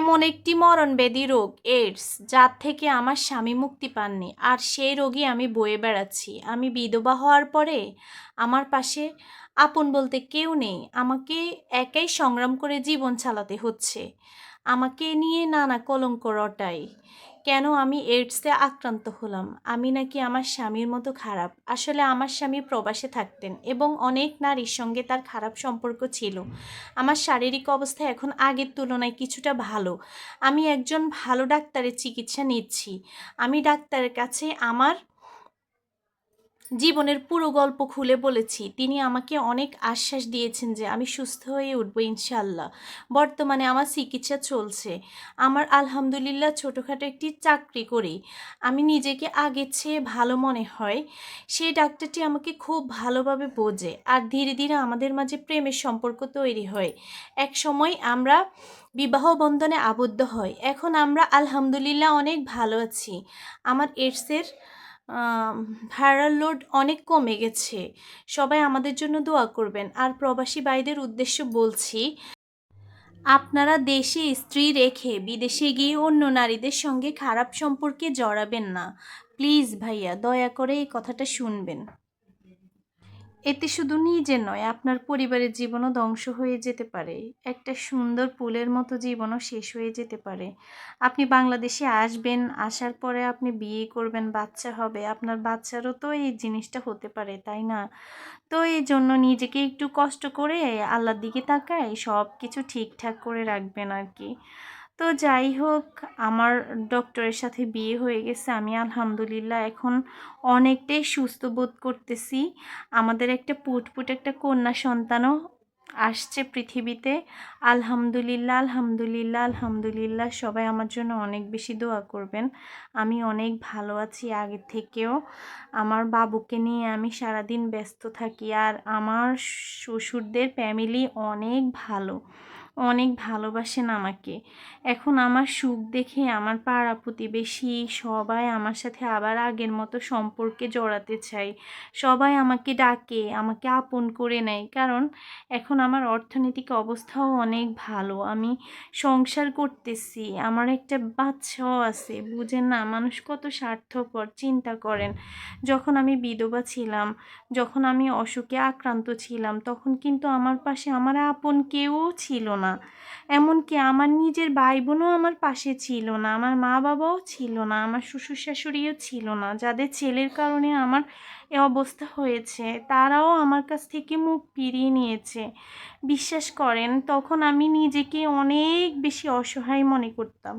এমন একটি মরণব্যাধি রোগ এইডস, যার থেকে আমার স্বামী মুক্তি পাননি, আর সেই রোগী আমি বয়ে বেড়াচ্ছি। আমি বিধবা হওয়ার পরে আমার পাশে আপন বলতে কেউ নেই। আমাকে একাই সংগ্রাম করে জীবন চালাতে হচ্ছে। আমাকে নিয়ে নানা কলঙ্ক রটাই। কেন আমি এইডসে আক্রান্ত হলাম? আমি নাকি আমার স্বামীর মতো খারাপ? আসলে আমার স্বামী প্রবাসে থাকতেন এবং অনেক নারীর সঙ্গে তার খারাপ সম্পর্ক ছিল। আমার শারীরিক অবস্থা এখন আগের তুলনায় কিছুটা ভালো। আমি একজন ভালো ডাক্তারের চিকিৎসা নিচ্ছি। আমি ডাক্তারের কাছে আমার জীবনের পুরো গল্প খুলে বলেছি। তিনি আমাকে অনেক আশ্বাস দিয়েছেন যে আমি সুস্থ হয়ে উঠবো ইনশাল্লাহ। বর্তমানে আমার চিকিৎসা চলছে। আমার আলহামদুলিল্লাহ ছোটোখাটো একটি চাকরি করি। আমি নিজেকে আগের চেয়ে ভালো মনে হয়। সেই ডাক্তারটি আমাকে খুব ভালোভাবে বোঝে, আর ধীরে ধীরে আমাদের মাঝে প্রেমের সম্পর্ক তৈরি হয়। এক সময় আমরা বিবাহ বন্ধনে আবদ্ধ হই। এখন আমরা আলহামদুলিল্লাহ অনেক ভালো আছি। আমার এইডসের ভাইরাল লোড অনেক কমে গেছে। সবাই আমাদের জন্য দোয়া করবেন। আর প্রবাসী ভাইদের উদ্দেশ্য বলছি, আপনারা দেশে স্ত্রী রেখে বিদেশে গিয়ে অন্য নারীদের সঙ্গে খারাপ সম্পর্কে জড়াবেন না। প্লিজ ভাইয়া, দয়া করে এই কথাটা শুনবেন। এতে শুধু নিজের নয়, আপনার পরিবারের জীবনও ধ্বংস হয়ে যেতে পারে। একটা সুন্দর ফুলের মতো জীবনও শেষ হয়ে যেতে পারে। আপনি বাংলাদেশে আসবেন, আসার পরে আপনি বিয়ে করবেন, বাচ্চা হবে, আপনার বাচ্চারও তো এই জিনিসটা হতে পারে, তাই না? তো এই জন্য নিজেকে একটু কষ্ট করে আল্লাহর দিকে তাকায় সব কিছু ঠিকঠাক করে রাখবেন আর কি। তো যাই হোক, আমার ডক্টরের সাথে বিয়ে হয়ে গেছে। আমি আলহামদুলিল্লাহ এখন অনেকটাই সুস্থ বোধ করতেছি। আমাদের একটা পুটপুট একটা কন্যা সন্তানও আসছে পৃথিবীতে। আলহামদুলিল্লাহ, আলহামদুলিল্লাহ, আলহামদুলিল্লাহ। সবাই আমার জন্য অনেক বেশি দোয়া করবেন। আমি অনেক ভালো আছি আগের থেকেও। আমার বাবুকে নিয়ে আমি সারাদিন ব্যস্ত থাকি। আর আমার শ্বশুরদের ফ্যামিলি অনেক ভালো, অনেক ভালোবাসেন আমাকে। এখন আমার সুখ দেখে আমার পাড়া প্রতিবেশী সবাই আমার সাথে আবার আগের মতো সম্পর্কে জড়াতে চায়। সবাই আমাকে ডাকে, আমাকে আপন করে নেয়, কারণ এখন আমার অর্থনৈতিক অবস্থাও অনেক ভালো। আমি সংসার করতেছি, আমার একটা বাচ্চাও আছে। বুঝেন না, মানুষ কত স্বার্থপর, চিন্তা করেন। যখন আমি বিধবা ছিলাম, যখন আমি অসুখে আক্রান্ত ছিলাম, তখন কিন্তু আমার পাশে আমার আপন কেউ ছিল না। এমনকি আমার নিজের ভাই বোনও আমার পাশে ছিল না, আমার মা বাবাও ছিল না, আমার শ্বশুর শাশুড়িও ছিল না। যাদের ছেলের কারণে আমার এ অবস্থা হয়েছে, তারাও আমার কাছ থেকে মুখ ফিরিয়ে নিয়েছে। বিশ্বাস করেন, তখন আমি নিজেকে অনেক বেশি অসহায় মনে করতাম।